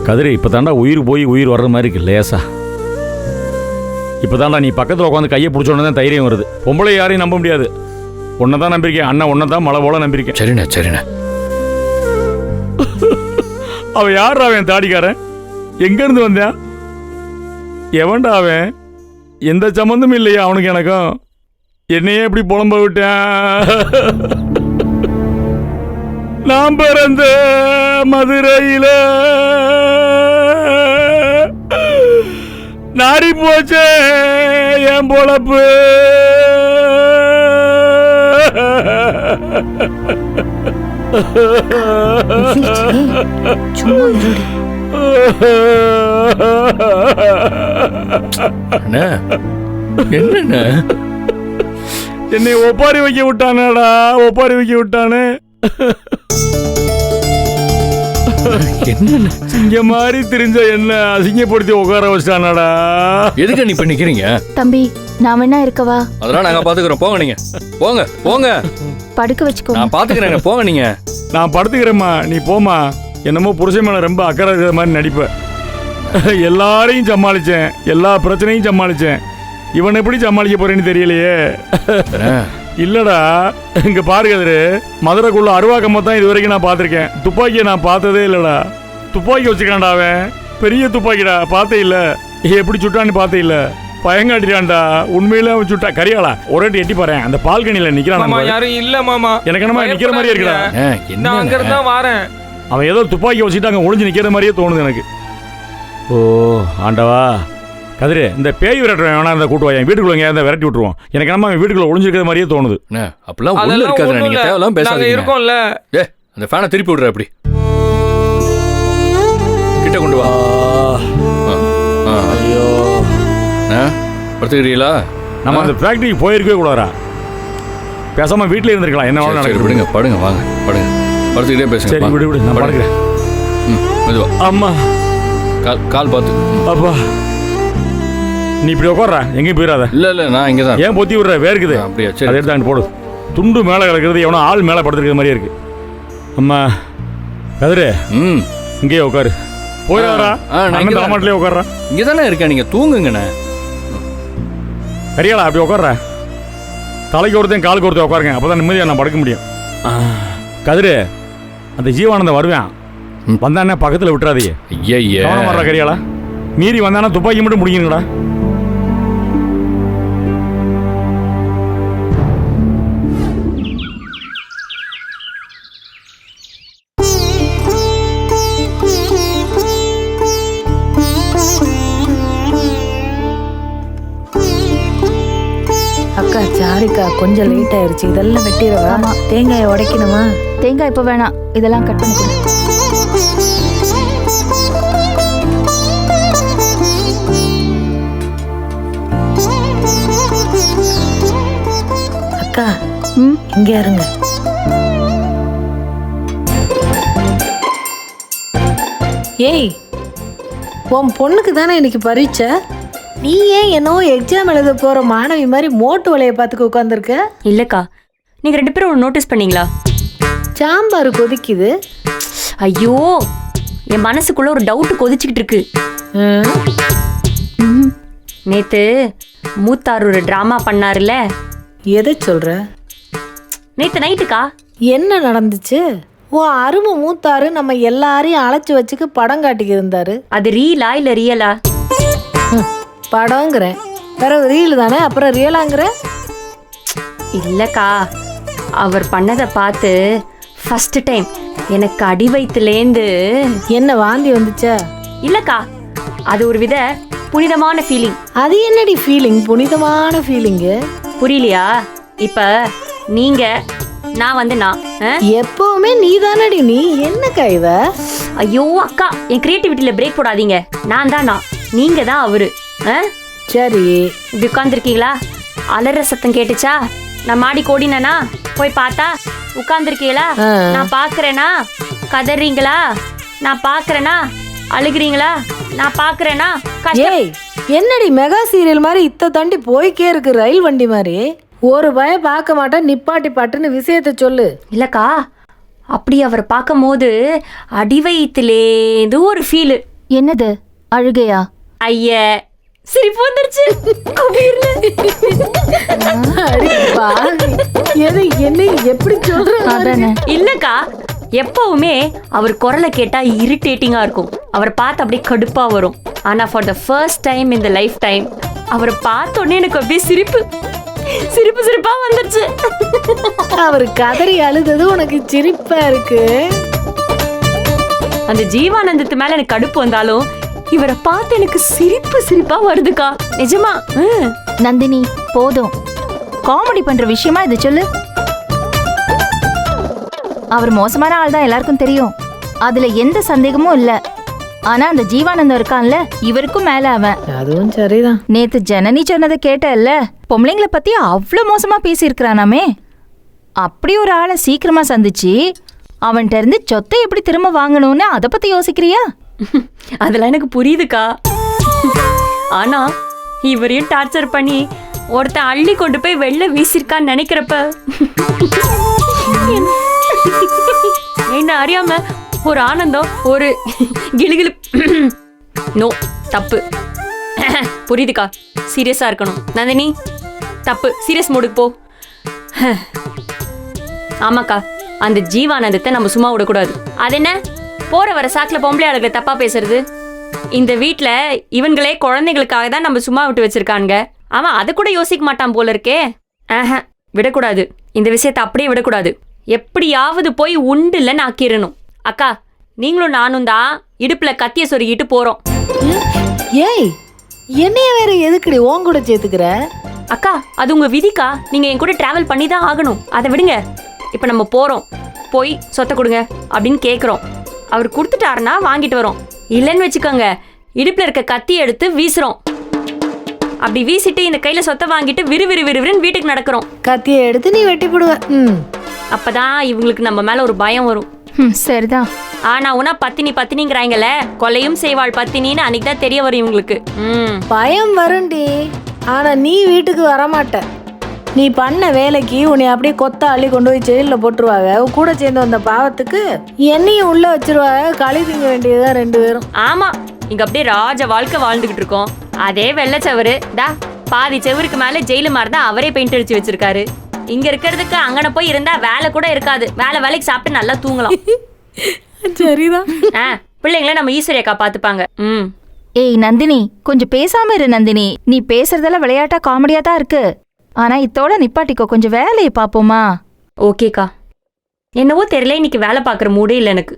கதிரி இப்போ தாண்டா உயிர் போய் உயிர் வர்ற மாதிரி இருக்கு லேசா. இப்போ தாண்டா நீ பக்கத்தில் உட்காந்து கையை பிடிச்சோன்னு தான் தைரியம் வருது. பொம்பளை யாரையும் நம்ப முடியாது. ஒன்றை தான் நம்பியிருக்கேன் அண்ணா, ஒன்றை தான் மழை போல நம்பியிருக்கேன். சரிண்ணே சரிண்ணே. அவன் யார் அவன் தாடிக்காரன்? எங்கேருந்து வந்தேன்? எவன்டா அவன்? எந்த சம்மந்தமும் இல்லையா அவனுக்கு எனக்கும்? என்னையே எப்படி புலம்ப விட்டேன்? நான் பிறந்த மதுரையில நாடி போச்சே என் பொழப்பு. என்ன என்னை ஒப்பாரி வைக்க விட்டானடா, ஒப்பாரி வைக்க விட்டானே. என்ன இங்க மாதிரி தெரிஞ்ச என்ன அசிங்கப்படுத்தி உட்கார வச்சிட்டானடா. எதுக்கு நீ பண்ணிக்கிறீங்க? தம்பி நான் வேணா இருக்கவா? அதெல்லாம் நாங்க பாத்துக்கிறோம், போங்க நீங்க. போங்க போங்க, படுக்க வச்சுக்கோ. நான் பாத்துக்கிறேங்க, போங்க நீங்க. நான் படுத்துக்கிறேம்மா, நீ போமா. என்னமோ புருஷன் மேல ரொம்ப அக்கறை இருக்கிற மாதிரி நடிப்ப. எல்லாரையும் சமாளிச்சேன், எல்லா பிரச்சனையும் சமாளிச்சேன். இவன் எப்படி சமாளிக்க போறேன்னு தெரியலையே. இல்லடா இங்க பாருங்க, மதுரைக்குள்ள அருவாக்கம்மா தான் இது வரைக்கும் நான் பார்த்திருக்கேன். துப்பாக்கியை நான் பார்த்ததே இல்லடா. துப்பாக்கி வச்சுக்கான்டா அவன், பெரிய துப்பாக்கிடா. பார்த்தே இல்ல, எப்படி சுட்டான்னு பார்த்தே இல்ல. பயங்காட்டிடான்டா உண்மையில அவன் சுட்டா. கரியாளா ஒரு வாட்டி எட்டி பாரு, அந்த பால்கனில நிக்கிறான். யாரும் இல்ல மாமா, எனக்கு என்னமா நிக்கிற மாதிரியே இருக்குடா. நான் அங்க இருந்தா வரேன். அவன் ஏதோ துப்பாக்கி வச்சுட்டு அங்க ஒளிஞ்சு நிக்கிற மாதிரியே தோணுது எனக்கு. ஓ ஆண்டவா. கதிரே இந்த பேய் விரட்டுறேன் வேணா, இந்த கூட்டு வாங்க வீட்டுக்குள்ள எங்க விரட்டி விட்டுருவோம். எனக்கு நம்ம வீட்டுக்குள்ள ஒளிஞ்சிருக்கிற மாதிரியே தோணுது. அப்படிலாம் ஒண்ணு இருக்காது, நீங்க தேவலாம் பேசாதீங்க. இருக்கோம்ல. அந்த ஃபேனை திருப்பி விடுற, அப்படி கிட்ட கொண்டு வா. ஐயோ படுத்துக்கிறீங்களா? நம்ம அந்த ஃபேக்டரிக்கு போயிருக்கவே கூடாதா? பேசாம வீட்டுல இருந்திருக்கலாம். என்ன வேணா நடக்குது. விடுங்க, படுங்க, வாங்க படுங்க, படுத்துக்கிட்டே பேசுங்க. சரி விடு விடு, நான் படுக்கிறேன். மெதுவா. அம்மா கால் பார்த்து. அப்பா நீ இப்படி உட்கார்ற, எங்கேயும் போயிடாத. இல்ல நான் இங்கே தான். ஏன் பொத்தி விடுற? வேர்க்குது. அப்படியா? சரி, அதை எடுத்து அங்கே போடு. துண்டு மேலே கிடக்கிறது, எவனோ ஆள் மேலே படுத்துருக்கிற மாதிரியே இருக்கு. அம்மா கதிரே இங்கேயே உட்காரு. போயிடாரா? நான் தலைமாட்டிலே உட்கார்றேன். இங்கே தானே இருக்கேன், நீங்கள் தூங்குங்கண்ணே. கரியாளா அப்படி உட்கார்ற. தலைக்கு ஒருத்தன் காலுக்கு ஒருத்தன் உட்காருங்க, அப்போ தான் நிம்மதியாக நான் படுக்க முடியும். கதிரே அந்த ஜீவானந்தம் வருவேன், வந்தானே பக்கத்தில் விட்டுறாதீங்க. ஐயா கவனம் வர்ற கரியாளா. மீறி வந்தானா துப்பாக்கி மட்டும் முடிக்கணுங்கடா. அக்கா சாரிக்கா, கொஞ்சம் லேட் ஆயிருச்சு. இதெல்லாம் வெட்டிடுவா? தேங்காயை உடைக்கணுமா? தேங்காய் இப்போ வேணாம், இதெல்லாம் கட் பண்ணி கொடு. அக்கா இங்க இருங்க. ஏய், உன் பொண்ணுக்கு தானே இன்னைக்கு பரீட்சை. நீ ஏன் என்னவோ எக்ஸாம் எழுத போற மாணவி மாதிரி மோட்டு வலையை பார்த்துக்க உட்காந்துருக்க? இல்லக்கா, நீங்க 2 பேரும் ஒன்று நோட்டீஸ் பண்ணீங்களா? சாம்பார் கொதிக்குது. ஐயோ, என் மனசுக்குள்ள ஒரு டவுட் கொதிச்சுக்கிட்டு இருக்கு. நேத்து மூத்தார் ஒரு டிராமா பண்ணாருல. எதை சொல்ற? நேத்து நைட்டுக்கா. என்ன நடந்துச்சு? ஓ அருமை மூத்தாரு நம்ம எல்லாரையும் அழைச்சி வச்சுக்கு படம் காட்டிக்கு இருந்தாரு. அது ரீலா இல்ல ரியலா? படங்கிறேன், பிறகு ரீல் தானே, அப்புறம் ரியலாங்கிற? இல்லக்கா, அவர் பண்ணதை பார்த்து ஃபர்ஸ்ட் டைம் எனக்கு அடி வயிற்றுலேருந்து என்ன வாந்தி வந்துச்சா? இல்லக்கா, அது ஒரு வித புனிதமான ஃபீலிங். அது என்னடி ஃபீலிங்? புனிதமான ஃபீலிங்கு புரியலையா? இப்ப நீங்க நான் வந்து நான் எப்பவுமே நீ தானடி. நீ என்ன கைவ? ஐயோ அக்கா, என் கிரியேட்டிவிட்டியில பிரேக் போடாதீங்க. நான் தான் நான், நீங்க தான் அவரு. சரி, இப்படி உட்கார்ந்துருக்கீங்களா? அலற சத்தம் கேட்டுச்சா? நான் மாடி கோடினா போய் பார்த்தா உட்கார்ந்துருக்கீங்களா? நான் பாக்குறேனா? கதறீங்களா? நான் பாக்குறேனா? அழுகிறீங்களா? நான் பாக்குறேனா? ஏய், என்னடி மெகா சீரியல் மாதிரி இத்த தாண்டி போய்க்கே இருக்கு, ரயில் வண்டி மாதிரி. ஒரு பய பார்க்க மாட்டேன், நிப்பாட்டி பாட்டுன்னு விஷயத்த சொல்லு. இல்லக்கா, அப்படி அவர் பார்க்கும் போது அடிவயிற்றுலேருந்து ஒரு ஃபீலு. என்னது அழுகையா? ஐய சிரிப்பு வந்துருச்சு குபீர்னு. அடி பாவி, எதை என்ன எப்படி சொல்ற? அதானே. இல்லக்கா, எப்பவுமே அவர் குரலை கேட்டா இரிட்டேட்டிங்கா இருக்கும். அவரை பார்த்து அப்படியே கடுப்பா வரும். ஆனா ஃபார் த ஃபர்ஸ்ட் டைம் இந்த லைஃப் டைம் அவரை பார்த்த உடனே எனக்கு அப்படியே சிரிப்பா வந்துருச்சு. அவர் கதறி அழுதது உனக்கு சிரிப்பா இருக்கு. அந்த ஜீவானந்தத்து மேல எனக்கு கடுப்பு வந்தாலும் இவரை பார்த்து எனக்கு சிரிப்பா வருதுக்கா, நிஜமா. நந்தினி போதும், காமெடி பண்ற விஷயமா இது சொல்லு. அவர் மோசமான ஆள் தான் எல்லாருக்கும் தெரியும், அதுல எந்த சந்தேகமும் இல்ல. ஆனா அந்த ஜீவானந்தம் இருக்கான்ல, இவருக்கும் மேல அவன். அதுவும் சரிதான். நேத்து ஜனனி சொன்னதை கேட்டல்ல, பொம்பளைங்களை பத்தி அவ்வளவு மோசமா பேசியிருக்கிறானாமே. அப்படி ஒரு ஆளை சீக்கிரமா சந்திச்சு அவன்கிட்ட இருந்து சொத்தை எப்படி திரும்ப வாங்கணும்னு அதை பத்தி யோசிக்கிறியா? அதெல்லாம் எனக்கு புரியுதுக்கா. ஆனா இவரையும் டார்ச்சர் பண்ணி ஒருத்தன் அள்ளி கொண்டு போய் வெளில வீசிருக்கான்னு நினைக்கிறப்ப என்ன அறியாம ஒரு ஆனந்தம், ஒரு கிளுகிளு. நோ, தப்பு. புரியுதுக்கா, சீரியஸா இருக்கணும். நந்தினி தப்பு, சீரியஸ் மோடுக்கு போ. ஆமாக்கா, அந்த ஜீவானந்தத்தை நம்ம சும்மா விடக்கூடாது. அது என்ன போற வர சாக்குல பொம்பளை ஆளுகளை தப்பா பேசுறது? இந்த வீட்டுல இவங்களே குழந்தைகளுக்காக தான் நம்ம சும்மா விட்டு வச்சிருக்காங்க. அவன் அதை கூட யோசிக்க மாட்டான் போல இருக்கே. விடக்கூடாது, இந்த விஷயத்தை அப்படியே விடக்கூடாது. எப்படியாவது போய் உண்டுலன்னு ஆக்கிடணும். அக்கா, நீங்களும் நானும் தான் இடுப்புல கத்திய சொருகிட்டு போறோம். ஏய், என்னைய வேற எதுக்குடி உன் கூட சேர்த்துக்கிற? அக்கா, அது உங்க விதிக்கா. நீங்க என் கூட டிராவல் பண்ணி தான் ஆகணும். அதை விடுங்க. இப்ப நம்ம போறோம், போய் சொத்தை கொடுங்க அப்படின்னு கேக்குறோம். அவர் கொடுத்துட்டாருன்னா வாங்கிட்டு வரோம். இல்லைன்னு வச்சுக்கோங்க, இடுப்புல இருக்க கத்தி எடுத்து வீசுறோம். அப்படி வீசிட்டு இந்த கையில சொத்தை வாங்கிட்டு விறுவிறுன்னு வீட்டுக்கு நடக்கிறோம். கத்தியை எடுத்து நீ வெட்டி போடுவ. அப்பதான் இவங்களுக்கு நம்ம மேல ஒரு பயம் வரும். சரிதான். ஆனா உனா பத்தினிங்கிறாங்கல்ல, கொலையும் செய்வாள் பத்தினின்னு அன்னைக்கு தான் தெரிய வரும் இவங்களுக்கு. பயம் வரும்டி, ஆனா நீ வீட்டுக்கு வரமாட்ட. நீ பண்ண வேலைக்கு உன்னை அப்படியே கொத்த அள்ளி கொண்டு போய் ஜெயிலில் போட்டுருவாங்க. கூட சேர்ந்து வந்த பாவத்துக்கு என்னையும் உள்ள வச்சிருவாங்க. களி திங்க வேண்டியதுதான் 2 பேரும். ஆமா, இங்க அப்படியே ராஜ வாழ்க்கை வாழ்ந்துகிட்டு இருக்கோம். அதே வெள்ளச்சவரு தா பாதி செவருக்கு மேல ஜெயிலு மாதிரி தான் அவரே பெயிண்ட் அடிச்சு வச்சிருக்காரு. இங்க இருக்கிறதுக்கு அங்கன போய் இருந்தா வேலை கூட இருக்காது. வேலைக்கு சாப்பிட்டு நல்லா தூங்கலாம். சரிதான். பிள்ளைங்கள நம்ம ஈஸ்வரியக்கா பாத்துப்பாங்க. ஏய் நந்தினி, கொஞ்சம் பேசாம இரு நந்தினி. நீ பேசுறதெல்லாம் விளையாட்டா காமெடியா தான் இருக்கு. ஆனா இத்தோட நிப்பாட்டிக்கோ, கொஞ்சம் வேலையை பாப்போமா? ஓகேக்கா. என்னவோ தெரியல, இன்னைக்கு வேலை பாக்குற மூடே இல்லை எனக்கு.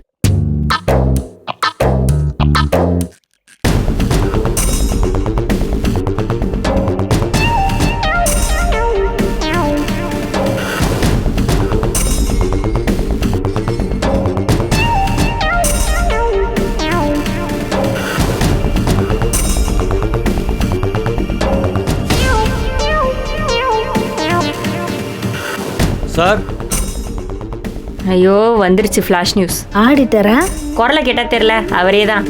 சார், ஐயோ வந்துருச்சு ஃபிளாஷ் நியூஸ். ஆடிட்டரா? குரலை கேட்டா தெரியல, அவரே தான்.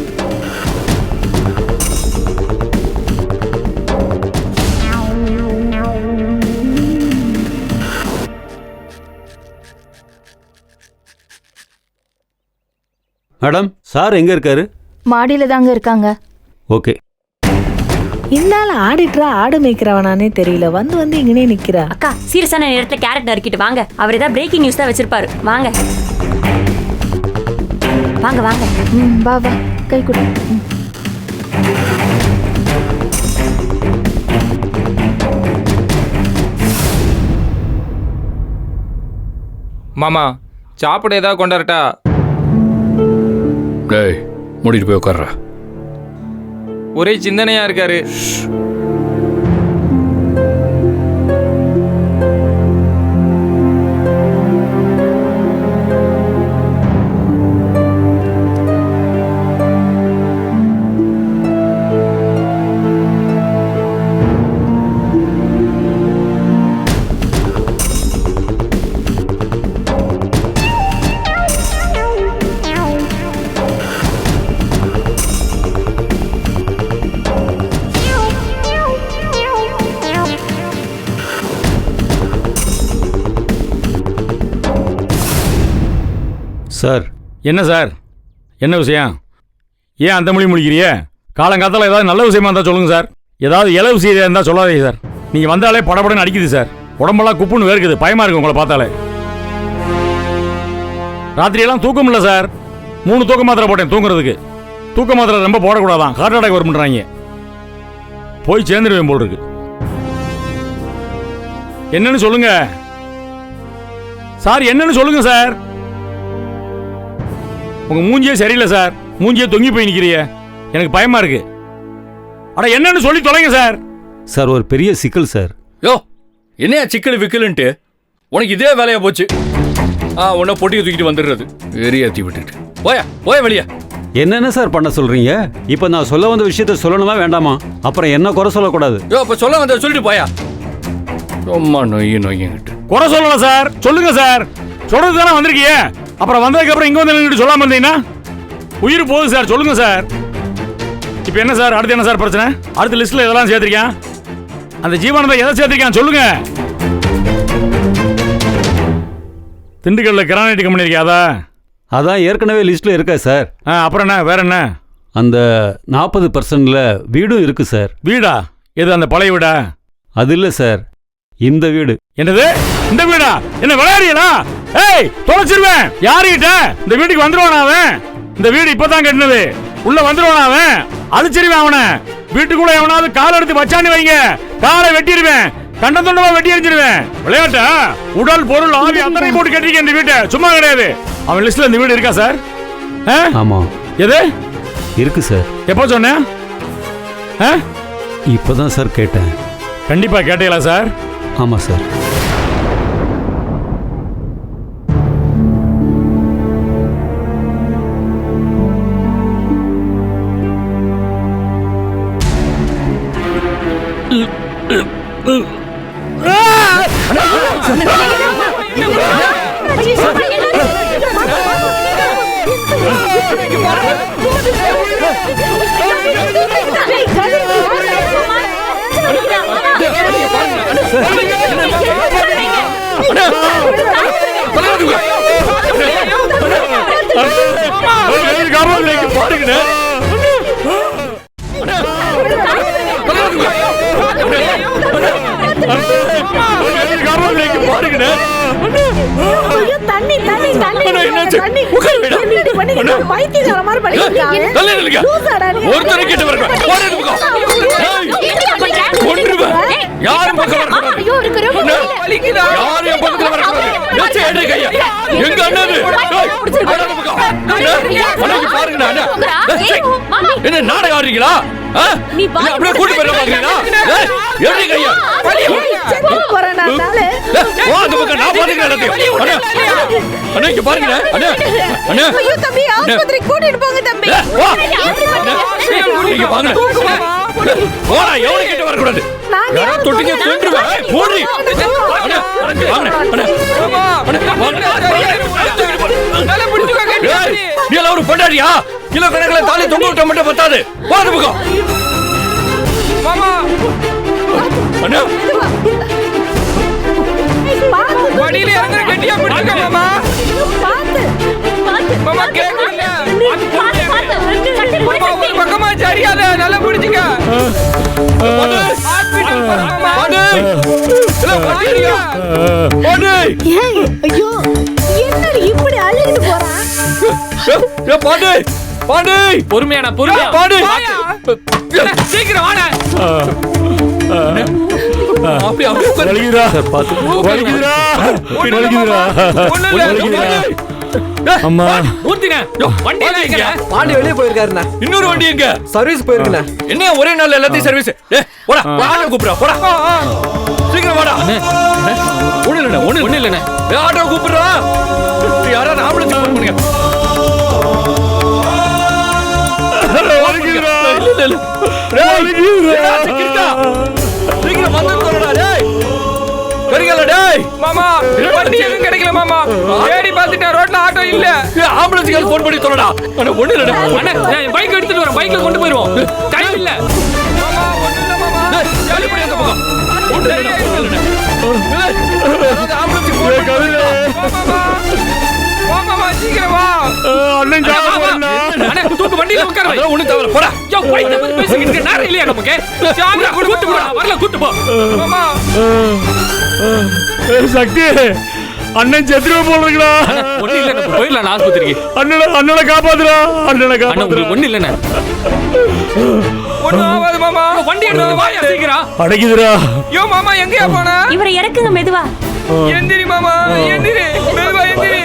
மேடம், சார் எங்க இருக்காரு? மாடியில தாங்க இருக்காங்க. ஓகே. இந்தால ஆடிட்டரா ஆடு மேய்க்கிறவனானே தெரியல. வந்து இங்கனே நிக்கிறா. அக்கா, சீரியஸான நேரத்துல கேரட் நறுக்கிட்டு வாங்க. அவர் ஏதாவது பிரேக்கிங் நியூஸ் தான் வச்சிருப்பாரு. வாங்க வாங்க வாங்க. வா வா, கை கொடு. மாமா, சாப்பிட ஏதாவது கொண்டாரட்டா? டேய், மூடிட்டு போய் உட்கார்றா. ஒரே சிந்தனையா இருக்காரு. சார். என்ன சார், என்ன விஷயம்? ஏன் அந்த மொழி முழிக்கிறியே? காலங்காத்தால ஏதாவது நல்ல விஷயமா இருந்தால் சொல்லுங்கள் சார். ஏதாவது இலவு செய்தியாக இருந்தால் சொல்லாதீங்க சார். நீங்கள் வந்தாலே படபடன்னு அடிக்குது சார். உடம்பெல்லாம் குப்புன்னு வேர்க்குது, பயமாக இருக்கு உங்களை பார்த்தாலே. ராத்திரியெல்லாம் தூக்கம் இல்லை சார். 3 தூக்க மாத்திரை போட்டேன் தூங்குறதுக்கு. தூக்க மாத்திரை ரொம்ப போடக்கூடாதான், ஹார்ட் அட்டாக் வரும்ன்றாங்க. போய் சேர்ந்துருவேன் போல் இருக்கு. என்னன்னு சொல்லுங்க சார், என்னன்னு சொல்லுங்க சார். உங்க மூஞ்சியே சரியில்லை சார். மூஞ்சியே தொங்கி போய் நிக்கிறிய, எனக்கு பயமா இருக்கு. அட என்னன்னு சொல்லி தொலைங்க சார். சார் ஒரு பெரிய சிக்கல் சார். யோ என்னையா சிக்கல் விக்கலுன்ட்டு உனக்கு இதே வேலையா போச்சு. உன்னை பொட்டியை தூக்கிட்டு வந்துடுறது வெறியாத்தி விட்டுட்டு போய வெளியே. என்னென்ன சார் பண்ண சொல்றீங்க? இப்போ நான் சொல்ல வந்த விஷயத்த சொல்லணுமா வேண்டாமா? அப்புறம் என்ன குறை சொல்லக்கூடாது. யோ அப்ப சொல்ல வந்த சொல்லிட்டு போயா. ரொம்ப நொய்யிட்டு குறை சொல்லலாம் சார். சொல்லுங்க சார். சொல்றது தானே வந்திருக்கீங்க. அப்புறம் வந்ததுக்கு அப்புறம் இங்க வந்து நின்னுட்டு சொல்லாம இருந்தீங்கன்னா உயிர் போகுது சார். சொல்லுங்க சார். இப்போ என்ன சார், அடுத்து என்ன சார் பிரச்சனை? அடுத்த லிஸ்ட்ல எதெல்லாம் சேர்த்திருக்கேன்? அந்த ஜீவானந்தா எதை சேர்த்திருக்கான் சொல்லுங்க. திண்டுக்கல்ல கிரானைட் கம்பெனி இருக்கா? அதான் ஏற்கனவே லிஸ்ட்ல இருக்கா சார். அப்புறம் என்ன, வேற என்ன? அந்த 40%ல வீடும் இருக்கு சார். வீடா? எது, அந்த பழைய வீடா? அது இல்ல சார், இந்த வீடு. என்னது, இந்த வீடா? என்ன விளையாடுறீங்களா? ஏய் தொலைச்சிருவேன். யாருகிட்ட? இந்த வீட்டுக்கு வந்துருவானா அவன்? இந்த வீடு இப்பதான் கட்டினது. உள்ள வந்துருவானா அவன்? அழிச்சிருவேன் அவனை. வீட்டுக்குள்ள எவனாவது கால் எடுத்து வச்சான்னு வைங்க, காலை வெட்டிடுவேன். கண்டந்தொண்டமா வெட்டி எரிஞ்சிருவேன். விளையாட்டா? உடல் பொருள் ஆவி அத்தனை போட்டு கட்டிருக்கேன் இந்த வீட்டை. சும்மா கிடையாது. அவன் லிஸ்ட்ல இந்த வீடு இருக்கா சார்? ஆமா. எது இருக்கு சார். எப்போ சொன்னேன்? இப்பதான் சார் கேட்டேன். கண்டிப்பா கேட்டீங்களா சார்? ஆமா சார். என்ன நாடகம் ஆடுறீங்களா? கூட்டு வரக்கூடாது. ஒரு பொண்டாடியா? கிலோ கணக்கில் தாலி தொங்க விட்ட மட்டும் பத்தாது. போது பக்கம். வடியில இறங்குற கட்டியா பிடிக்க மாமா. மாமா கேக்குறீங்க? மாமா ஒரு பக்கமா சரியாத நல்லா பிடிச்சுக்க. ஐயோ என்னடி இப்படி அள்ளிட்டு போறான்? பொறுமையாடா, பொறுமையா. சீக்கிரம் வாடா. அம்மா பாண்டி வெளியே போயிருக்காருண்ணா. இன்னொரு வண்டி எங்க? சர்வீஸ் போயிருக்குண்ணா. என்ன ஒரே நாள் எல்லாத்தையும் சர்வீஸ்? போடா, ஆட்டோ கூப்பிடுறா. போடா சீக்கிரம் வாடா. ஒண்ணு இல்லண்ணே. ஆட்டோ கூப்பிடுறா. யாராவது ஆம்புலன்ஸ் ஃபோன் பண்ணுங்க. சீக்கிரம் வந்து சொல்லுடா. டேய் கரிகல டேய். மாமா வண்டி எதுவும் கிடைக்கல மாமா. தேடி பார்த்துட்டேன், ரோட்ல ஆட்டோ இல்ல. ஆம்புலன்ஸ்க்கு ஃபோன் பண்ணி சொல்லுடா. அண்ணா ஒண்ணு இல்லடா. அண்ணா நான் பைக் எடுத்துட்டு வரேன், பைக்ல கொண்டு போயிடுவோம். டைம் இல்ல மாமா. ஒண்ணு இல்ல மாமா. ஜாலி பண்ணி அந்த பக்கம். ஒண்ணு இல்ல. ஆம்புலன்ஸ்க்கு ஃபோன் பண்ணு. மாமா சீக்கிரம் வா. அண்ணன் அண்ணா தூக்கு வண்டி பைக்ல உட்கார வை. அதெல்லாம் ஒண்ணும் தேவையில்ல, போடா. யோ பைக்ல வந்து பேசிக்கிட்டு இருக்க நேரம் இல்லையா நமக்கு? சாமி கூட்டு போ. வரல கூட்டு போ. மாமா சக்தி அண்ணன் செத்துருவ போல இருக்குடா. ஒண்ணு இல்ல நம்ம போயிடலாம் ஆஸ்பத்திரிக்கு. அண்ணனை காப்பாத்துடா. அண்ணனை அண்ணா காப்பாத்துடா. உங்களுக்கு ஒண்ணு இல்லண்ணே. ஒண்ணும் ஆகாது மாமா. வண்டி எடுத்து வந்து வாயா சீக்கிரம். அடைக்குதுடா. யோ மாமா எங்கயா போன? இவரை இறக்குங்க மெதுவா. எந்திரி மாமா, எந்திரி. மெதுவா எந்திரி.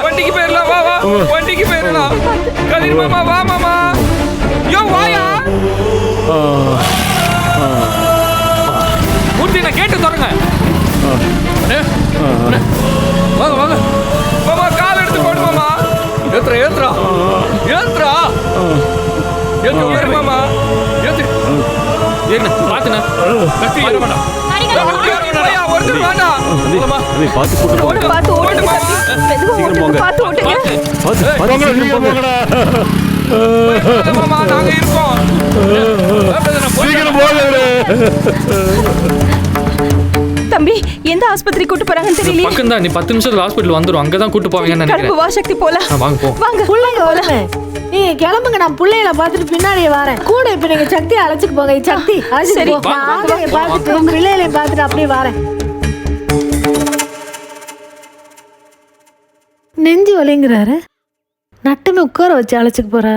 வண்டிக்கு போயிடலாம், வா வா. வண்டிக்கு போயிடலாம். கதிர் மாமா வா மாமா. யோ வாயா. மூர்த்தி நான் கேட்டு தரங்க. அண்ணே, அண்ணே. வாங்க வாங்க. மாமா கால் எடுத்து போடு மாமா. ஏத்துறா ஏத்துறா. ஏத்துறா. ஏத்து மாமா. ஏத்து. ஏன்னா பாத்துனா. கத்தி ஏற வேண்டாம். போயா, ஒருத்தர் வேண்டாம். மாமா தம்பி பார்த்து கூட்டு போங்க. பார்த்து ஓட்டுங்க மாமா. மெதுவா சீக்கிரம் போங்க. பார்த்து ஓட்டுங்க. பார்த்து போங்கடா, சீக்கிரம் சீக்கிரம் போங்க. போங்கடா. மாமா நாங்க இருக்கோம். சீக்கிரம் போங்க. தம்பி எந்த ஆஸ்பத்திரி கூட்டு போறாங்கன்னு தெரியலையே. பக்கம் தான், நீ 10 நிமிஷத்துல ஹாஸ்பிடல் வந்துரும். அங்கதான் கூட்டு போவீங்கன்னு கருப்பு நினைக்கிறேன். வா சக்தி போலாம். வாங்க போ. வாங்க பிள்ளைங்க வருமே. நீங்க கிளம்புங்க, நான் பிள்ளைகளை பார்த்துட்டு பின்னாடியே வரேன். கூட இப்ப நீங்க சக்தி அழைச்சிட்டு போங்க. சக்தி அழைச்சிட்டு சரி, போ. வாங்க, நான் வாங்க, ஆளுங்களை வாங்க, பார்த்துட்டு பிள்ளைகளையும் பார்த்துட்டு அப்படியே வரேன். நெஞ்சு வலிங்கிறாரு. நட்டுன்னு உட்கார வச்சு அழைச்சிட்டு போற.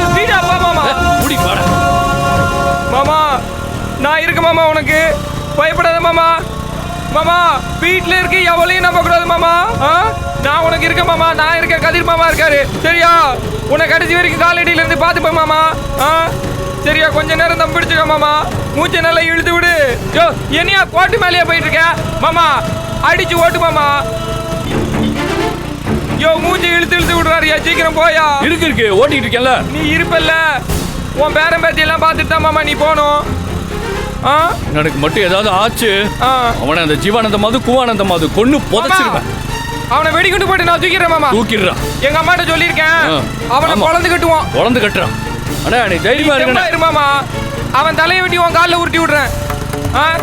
ஸ்பீடா போ மாமா. மூடி வாடா. மாமா நான் இருக்க மாமா, உனக்கு பயப்படாத மாமா. மாமா வீட்ல இருக்க எவளையும் நம்ப கூடாது மாமா. நான் உனக்கு இருக்க மாமா, நான் இருக்க. கதிர் மாமா இருக்காரு சரியா? உன்னை கடைசி வரைக்கும் காலடியில இருந்து பாத்துப்பேன் மாமா. சரியா? கொஞ்ச நேரம் தம் பிடிச்சுக்க மாமா. மூச்சை நல்லா இழுத்து விடு. யோ என்னையா கோட்டு மேலேயே போயிட்டு இருக்க மாமா? அடிச்சு ஓட்டு மாமா. யோ மூச்சை இழுத்து இழுத்து விடுறாருயா, சீக்கிரம் போயா. இருக்கு ஓட்டிட்டு இருக்கேன்ல. நீ இருப்பல்ல, உன் பேரன் பேத்தி எல்லாம் பார்த்துட்டு தான் மாமா நீ போகணும். எனக்கு மட்டும் ஏதாவது ஆச்சு, அவனை அந்த ஜீவானந்த மாது குவானந்த மாது கொன்னு புதைச்சிருவேன். அவனை வெடிகுண்டு போட்டு நான் தூக்கிடுறேன் மாமா. தூக்கிடுறான். எங்க அம்மாட்ட சொல்லியிருக்கேன், அவனை குழந்து கட்டுவான். குழந்து கட்டுறான். அண்ணா நீ தைரியமா இரு மாமா. அவன் தலையை வெட்டி உன் காலில் உருட்டி விடுறேன்.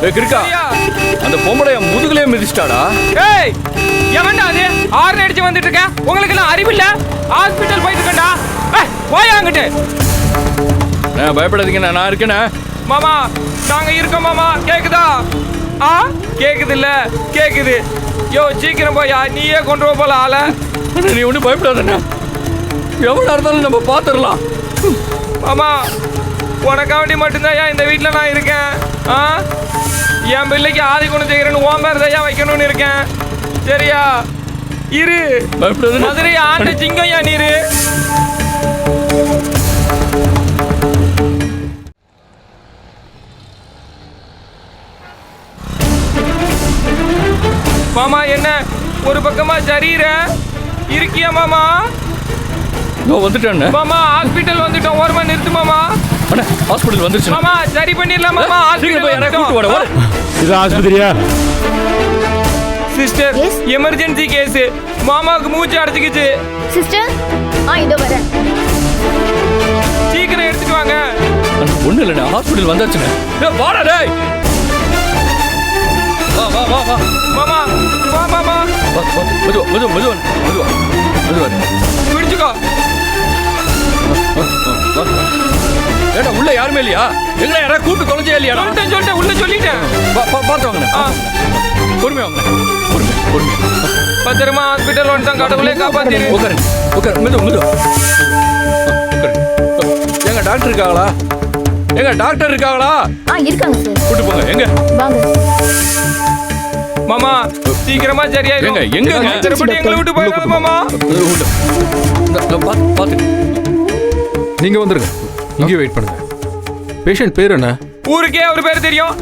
இருக்கா அந்த பொம்பளை முதுகுலே மிதிச்சிட்டாடா. ஏய் எவன்டா அது ஆறு அடிச்சு வந்துட்டு இருக்க? உங்களுக்கு எல்லாம் அறிவில்ல? ஹாஸ்பிட்டல் போயிட்டு இருக்கேன்டா. போயா அங்கிட்டு. பயப்படாதீங்க, நான் இருக்கேனே மாமா. நாங்க இருக்கோம் மாமா. கேக்குதா? கேக்குது இல்ல? கேக்குது. யோ சீக்கிரம் போயா, நீயே கொண்டு போல ஆள. நீ ஒன்றும் பயப்படாதண்ணா, எவ்வளோ இருந்தாலும் நம்ம பார்த்துடலாம். மாமா உனக்காண்டி மட்டும்தான் இந்த வீட்டில் நான் இருக்கேன். என் பிள்ளைக்கு ஆதி குணம் செய்கிறேன்னு உன் பேர் தையா வைக்கணும்னு இருக்கேன் சரியா? இரு. மதுரை ஆண்ட சிங்கையா நீரு. மாமா என்ன ஒரு பக்கமா சரீர இருக்கியா மாமா? வந்துட்டேன் மாமா. ஹாஸ்பிட்டல் வந்துட்டோம், ஓரமா நிறுத்து மாமா. ஹாஸ்பிட்டல் வந்துருச்சு மாமா. சரி பண்ணிடலாம் மாமா. இது ஆஸ்பத்திரியா? Sister emergency case. மாமாவுக்கு மூச்சு அடைச்சிக்கிச்சு. சிஸ்டர் இதோ வரேன். சீக்கிரம் எடுத்துட்டு வாங்க. ஒண்ணு இல்லைண்ணா, ஹாஸ்பிட்டல் வந்தாச்சுண்ணே. வாடா டேய். வா வா வா வா மாமா. வா மாமா. மெதுவா மெதுவா மெதுவா மெதுவா மெதுவா பிடிச்சுக்கோ. ஏடா உள்ள யாருமே இல்லையா? எங்கடா யாராவது கூப்பிட்டு தொலைஞ்சே இல்லையா? சொல்லிட்டேன் உள்ள சொல்லிட்டேன். பார்த்து வாங்க. பொறுமையா வாங்க. பொறுமையா பத்திரமா ஹாஸ்பிட்டல் வந்துட்டான். கடவுளே காப்பாத்திரு. உட்காரு உட்காரு. மெதுவா மெதுவா உட்காரு. எங்க டாக்டர் இருக்காங்களா? எங்க டாக்டர் இருக்காங்களா? இருக்காங்க சார். கூட்டு போங்க. எங்க வாங்க. மாமா சீக்கிரமா சரியாயிரும். எங்க எங்களை விட்டு போயிடாத மாமா. பாத்து நீங்க வந்துருங்க, இங்கே வெயிட் பண்ணுங்க. பேஷண்ட் பேர் என்ன? ஊருக்கே அவர் பேர் தெரியும்.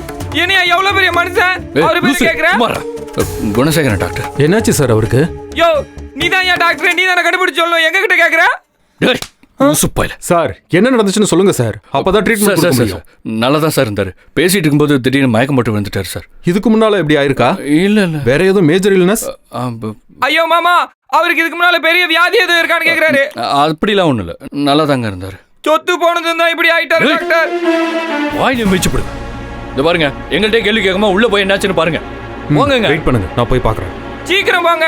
என்னையா எவ்வளவு பெரிய மனுஷன் அவர் பேர் கேக்குறேன். குணசேகரன் டாக்டர். என்னாச்சு சார் அவருக்கு? யோ நீதான் ஏன் டாக்டர்? நீ தானே கண்டுபிடிச்சு சொல்லணும். எங்க கிட்ட கேக்குற? சார் என்ன நடந்துச்சுன்னு சொல்லுங்க சார், அப்பதான் ட்ரீட்மெண்ட் கொடுக்க முடியும். நல்லா தான் சார் இருந்தாரு. பேசிட்டு இருக்கும்போது திடீர்னு மயக்கம் போட்டு வந்துட்டாரு சார். இதுக்கு முன்னால எப்படி ஆயிருக்கா? இல்ல இல்ல. வேற ஏதோ மேஜர் இல்னஸ்? ஐயோ மாமா, அவருக்கு இதுக்கு முன்னால பெரிய வியாதி எதுவும் இருக்கான்னு கேக்குறாரு. அப்படிலாம் ஒண்ணு இல்ல, நல்லா தாங்க இருந்தாரு. சொத்து போனது தான் இப்படி ஆயிட்டாரு டாக்டர். வாயில மிச்சப்படுது. இந்த பாருங்க, எங்கள்கிட்ட கேள்வி கேட்காம உள்ள போய் என்னாச்சுன்னு பாருங்க. வெயிட் பண்ணுங்க, நான் போய் பார்க்கறேன். சீக்கிரம் போங்க.